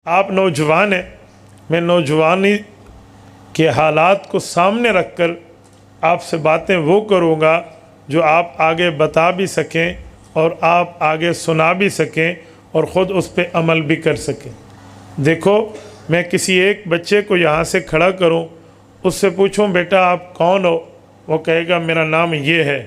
آپ نوجوان ہیں، میں نوجوانی کے حالات کو سامنے رکھ کر آپ سے باتیں وہ کروں گا جو آپ آگے بتا بھی سکیں اور آپ آگے سنا بھی سکیں اور خود اس پہ عمل بھی کر سکیں۔ دیکھو، میں کسی ایک بچے کو یہاں سے کھڑا کروں، اس سے پوچھوں بیٹا آپ کون ہو، وہ کہے گا میرا نام یہ ہے۔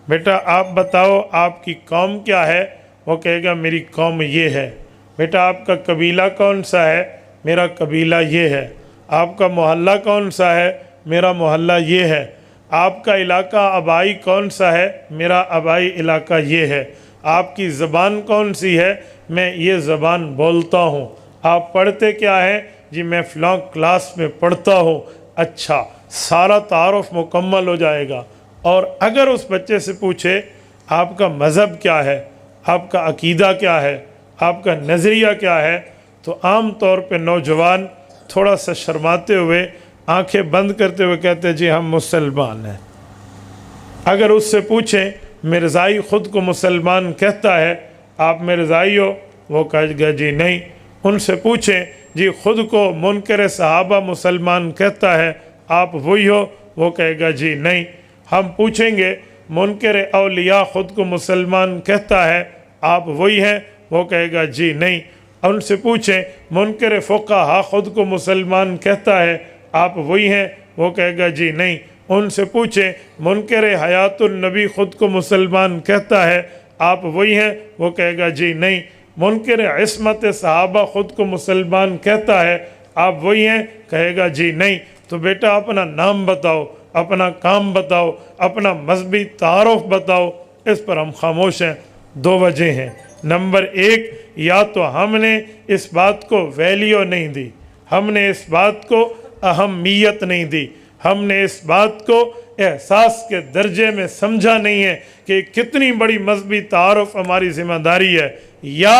بیٹا آپ بتاؤ آپ کی قوم کیا ہے، وہ کہے گا میری قوم یہ ہے۔ بیٹا آپ کا قبیلہ کون سا ہے، میرا قبیلہ یہ ہے۔ آپ کا محلہ کون سا ہے، میرا محلہ یہ ہے۔ آپ کا علاقہ آبائی کون سا ہے، میرا آبائی علاقہ یہ ہے۔ آپ کی زبان کون سی ہے، میں یہ زبان بولتا ہوں۔ آپ پڑھتے کیا ہیں، جی میں فلاں کلاس میں پڑھتا ہوں۔ اچھا، سارا تعارف مکمل ہو جائے گا۔ اور اگر اس بچے سے پوچھے آپ کا مذہب کیا ہے، آپ کا عقیدہ کیا ہے، آپ کا نظریہ کیا ہے، تو عام طور پہ نوجوان تھوڑا سا شرماتے ہوئے آنکھیں بند کرتے ہوئے کہتے ہیں جی ہم مسلمان ہیں۔ اگر اس سے پوچھیں مرزائی خود کو مسلمان کہتا ہے، آپ مرزائی ہو، وہ کہے گا جی نہیں۔ ان سے پوچھیں جی خود کو منکر صحابہ مسلمان کہتا ہے، آپ وہی ہو، وہ کہے گا جی نہیں۔ ہم پوچھیں گے منکر اولیاء خود کو مسلمان کہتا ہے، آپ وہی ہیں، وہ کہے گا جی نہیں۔ ان سے پوچھیں منکر فقہا خود کو مسلمان کہتا ہے، آپ وہی ہیں، وہ کہے گا جی نہیں۔ ان سے پوچھیں منکر حیات النبی خود کو مسلمان کہتا ہے، آپ وہی ہیں، وہ کہے گا جی نہیں۔ منکر عصمت صحابہ خود کو مسلمان کہتا ہے، آپ وہی ہیں، کہے گا جی نہیں۔ تو بیٹا اپنا نام بتاؤ، اپنا کام بتاؤ، اپنا مذہبی تعارف بتاؤ۔ اس پر ہم خاموش ہیں۔ دو وجہ ہیں۔ نمبر ایک، یا تو ہم نے اس بات کو ویلیو نہیں دی، ہم نے اس بات کو اہمیت نہیں دی، ہم نے اس بات کو احساس کے درجے میں سمجھا نہیں ہے کہ کتنی بڑی مذہبی تعارف ہماری ذمہ داری ہے، یا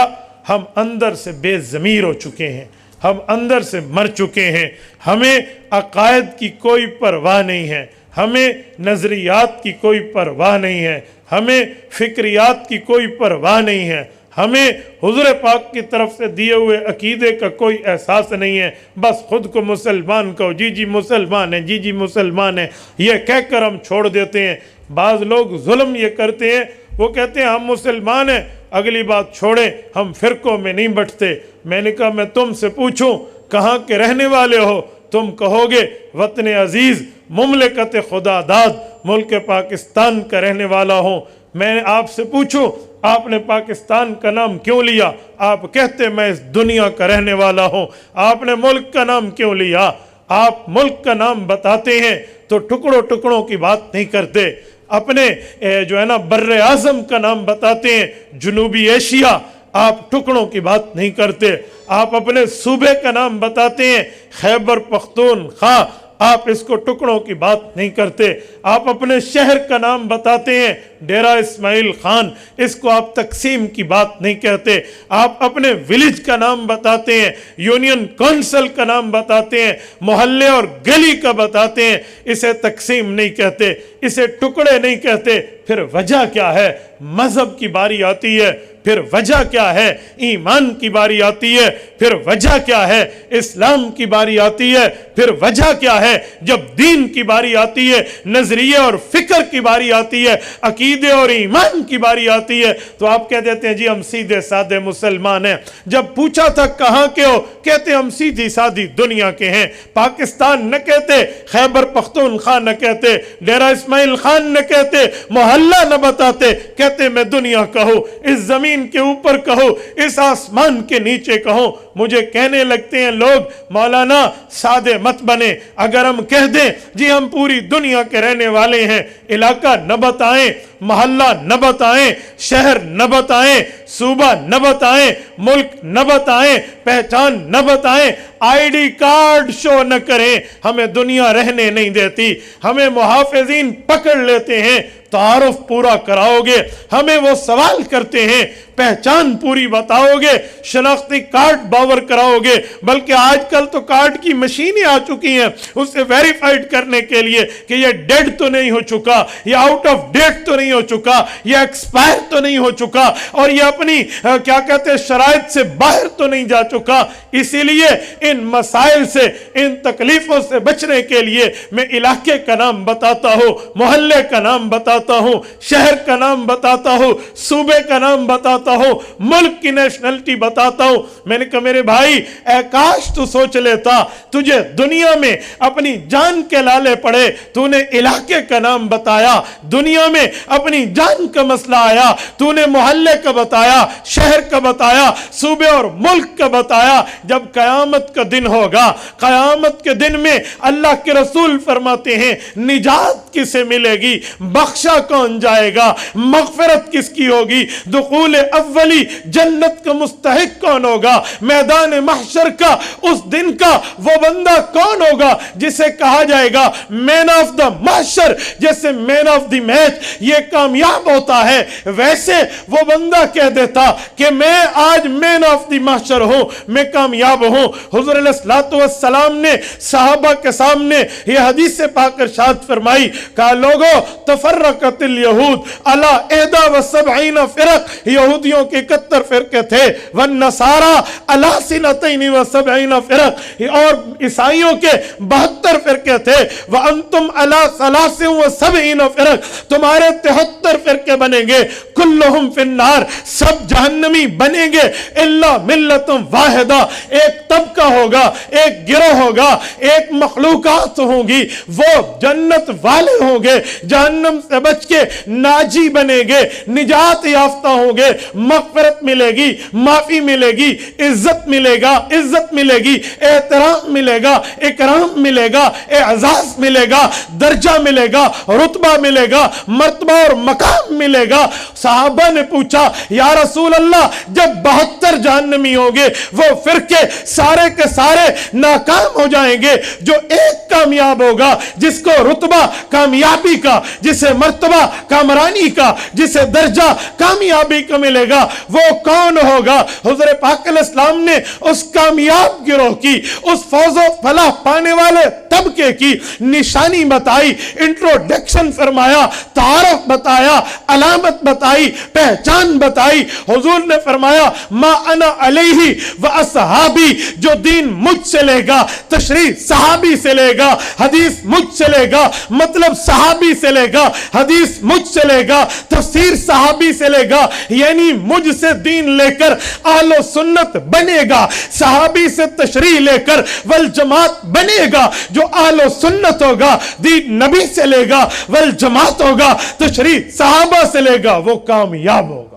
ہم اندر سے بے ضمیر ہو چکے ہیں، ہم اندر سے مر چکے ہیں، ہمیں عقائد کی کوئی پرواہ نہیں ہے، ہمیں نظریات کی کوئی پرواہ نہیں ہے، ہمیں فکریات کی کوئی پرواہ نہیں ہے، ہمیں حضور پاک کی طرف سے دیے ہوئے عقیدے کا کوئی احساس نہیں ہے۔ بس خود کو مسلمان کہو، جی جی مسلمان ہیں، جی جی مسلمان ہیں، یہ کہہ کر ہم چھوڑ دیتے ہیں۔ بعض لوگ ظلم یہ کرتے ہیں، وہ کہتے ہیں ہم مسلمان ہیں، اگلی بات چھوڑیں، ہم فرقوں میں نہیں بٹتے۔ میں نے کہا میں تم سے پوچھوں کہاں کے رہنے والے ہو، تم کہو گے وطن عزیز مملکت خدا داد ملک پاکستان کا رہنے والا ہوں۔ میں آپ سے پوچھوں آپ نے پاکستان کا نام کیوں لیا، آپ کہتے میں اس دنیا کا رہنے والا ہوں۔ آپ نے ملک کا نام کیوں لیا، آپ ملک کا نام بتاتے ہیں تو ٹکڑوں ٹکڑوں کی بات نہیں کرتے۔ اپنے جو ہے نا بر اعظم کا نام بتاتے ہیں، جنوبی ایشیا، آپ ٹکڑوں کی بات نہیں کرتے۔ آپ اپنے صوبے کا نام بتاتے ہیں خیبر پختونخوا، آپ اس کو ٹکڑوں کی بات نہیں کرتے۔ آپ اپنے شہر کا نام بتاتے ہیں ڈیرہ اسماعیل خان، اس کو آپ تقسیم کی بات نہیں کہتے۔ آپ اپنے ولیج کا نام بتاتے ہیں، یونین کونسل کا نام بتاتے ہیں، محلے اور گلی کا بتاتے ہیں، اسے تقسیم نہیں کہتے، اسے ٹکڑے نہیں کہتے۔ پھر وجہ کیا ہے، مذہب کی باری آتی ہے، پھر وجہ کیا ہے، ایمان کی باری آتی ہے، پھر وجہ کیا ہے، اسلام کی باری آتی ہے، پھر وجہ کیا ہے، جب دین کی باری آتی ہے، نظریے اور فکر کی باری آتی ہے، عقیدے اور ایمان کی باری آتی ہے، تو آپ کہہ دیتے ہیں جی ہم سیدھے سادے مسلمان ہیں۔ جب پوچھا تھا کہاں کے ہو، کہتے ہم سیدھی سادی دنیا کے ہیں۔ پاکستان نہ کہتے، خیبر پختونخوا نہ کہتے، ڈیرہ اسماعیل خان نہ کہتے، محلہ نہ بتاتے، کہتے میں دنیا کا ہوں، اس زمین کے اوپر کہو، اس آسمان کے نیچے کہو۔ مجھے کہنے لگتے ہیں لوگ مولانا سادے مت بنے، اگر ہم کہہ دیں جی ہم پوری دنیا کے رہنے والے ہیں، علاقہ نہ بتائیں، محلہ نہ بتائیں، شہر نہ بتائیں، صوبہ نہ بتائیں، ملک نہ بتائیں، پہچان نہ بتائیں، آئی ڈی کارڈ شو نہ کریں، ہمیں دنیا رہنے نہیں دیتی، ہمیں محافظین پکڑ لیتے ہیں۔ تعارف پورا کراؤ گے، ہمیں وہ سوال کرتے ہیں، پہچان پوری بتاؤ گے، شناختی کارڈ باور کراؤ گے، بلکہ آج کل تو کارڈ کی مشینیں آ چکی ہیں، اسے ویریفائیڈ کرنے کے لیے کہ یہ ڈیڈ تو نہیں ہو چکا، یہ آؤٹ آف ڈیٹ تو نہیں نہیں ہو چکا، یہ ایکسپائر تو نہیں ہو چکا، اور یہ اپنی کیا کہتے ہیں شرائط سے باہر تو نہیں جا چکا۔ اسی لیے ان مسائل سے، ان تکلیفوں سے بچنے کے لیے میں علاقے کا نام بتاتا ہوں، محلے کا نام بتاتا ہوں، شہر کا نام بتاتا ہوں، صوبے کا نام بتاتا ہوں، ملک کی نیشنلٹی بتاتا ہوں۔ میں نے کہا میرے بھائی اے کاش تو سوچ لیتا، تجھے دنیا میں اپنی جان کے لالے پڑے، تو نے علاقے کا نام بتایا، دنیا میں اپنی جان کا مسئلہ آیا، تو نے محلے کا بتایا، شہر کا بتایا، صوبے اور ملک کا بتایا۔ جب قیامت کا دن ہوگا، قیامت کے دن میں اللہ کے رسول فرماتے ہیں نجات کسے ملے گی، بخشا کون جائے گا، مغفرت کس کی ہوگی، دخول اولی جنت کا مستحق کون ہوگا، میدان محشر کا اس دن کا وہ بندہ کون ہوگا جسے کہا جائے گا مین آف دا محشر، جیسے مین آف دی میچ یہ کامیاب ہوتا ہے، ویسے وہ بندہ کہہ دیتا کہ میں آج مین آف دی محشر ہوں، میں کامیاب ہوں۔ حضور علیہ السلام نے صحابہ کے سامنے یہ حدیث پاک ارشاد فرمائی، کہا لوگو تفرقت الیہود علی 71 فرق، یہودیوں کے 71 فرقے تھے، والنصارى علی 72 فرق، اور عیسائیوں کے 72 فرقے تھے، وانتم علی 73 فرق، تمہارے 73 فرقے بنیں گے، کلہم فی النار، سب جہنمی بنیں گے، الا ملت واحدہ، ایک طبقہ ہوگا، ایک گروہ ہوگا، ایک مخلوقات ہوں گی، وہ جنت والے ہوں گے، جہنم سے بچ کے ناجی بنیں گے، نجات یافتہ ہوں گے، مغفرت ملے گی، معافی ملے گی، عزت ملے گا، عزت ملے گی، احترام ملے گا، اکرام ملے گا، اعزاز ملے گا، درجہ ملے گا، رتبہ ملے گا، مرتبہ اور مقام ملے گا۔ صحابہ نے پوچھا یا رسول اللہ جب 72 جہنمی ہوں گے، وہ فرقے سارے کے سارے ناکام ہو جائیں گے، جو ایک کامیاب ہوگا، جس کو رتبہ کامیابی کا، جسے مرتبہ کامرانی کا، جسے درجہ کامیابی کا ملے گا، وہ کون ہوگا؟ حضور پاک علیہ السلام نے اس کامیاب گروہ کی، اس فوز و فلاح پانے والے طبقے کی نشانی بتائی، انٹروڈکشن فرمایا، تعارف بتایا، علامت بتائی، پہچان بتائی۔ حضور نے فرمایا ما انا علیہ و اصحابی، جو دین مجھ سے لے گا، تشریح صحابی سے لے گا، حدیث مجھ سے لے گا، مطلب صحابی سے لے گا، حدیث مجھ سے لے گا، تفسیر صحابی سے لے گا، یعنی مجھ سے دین لے کر اہل و سنت بنے گا، صحابی سے تشریح لے کر والجماعت بنے گا۔ جو اہل و سنت ہوگا دین نبی سے لے گا، والجماعت ہوگا تشریح صحابہ سے لے گا، وہ کامیاب ہوگا۔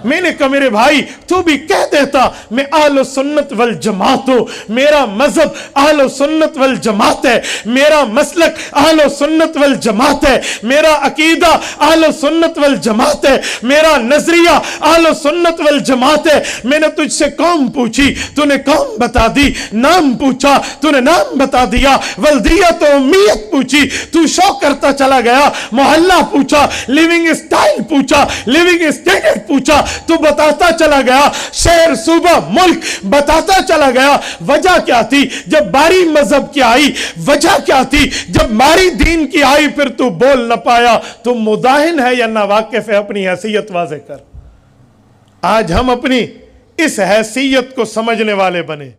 میں نے کہا میرے بھائی تو بھی کہہ دیتا میں اہل سنت والجماعت ہوں، میرا مذہب اہل سنت والجماعت ہے، میرا مسلک اہل سنت والجماعت ہے، میرا عقیدہ اہل سنت والجماعت ہے، میرا نظریہ اہل سنت والجماعت ہے۔ میں نے تجھ سے قوم پوچھی، تو نے قوم بتا دی، نام پوچھا، تو نے نام بتا دیا، ولدیت و امیت پوچھی، تو شو کرتا چلا گیا، محلہ پوچھا، لیونگ اسٹائل پوچھا، لیونگ اسٹینڈرڈ پوچھا، تو بتاتا چلا گیا، شہر صوبہ ملک بتاتا چلا گیا۔ وجہ کیا تھی جب باری مذہب کی آئی؟ وجہ کیا تھی جب باری دین کی آئی؟ پھر تو بول نہ پایا، تو مداہن ہے یا ناواقف ہے؟ اپنی حیثیت واضح کر۔ آج ہم اپنی اس حیثیت کو سمجھنے والے بنے۔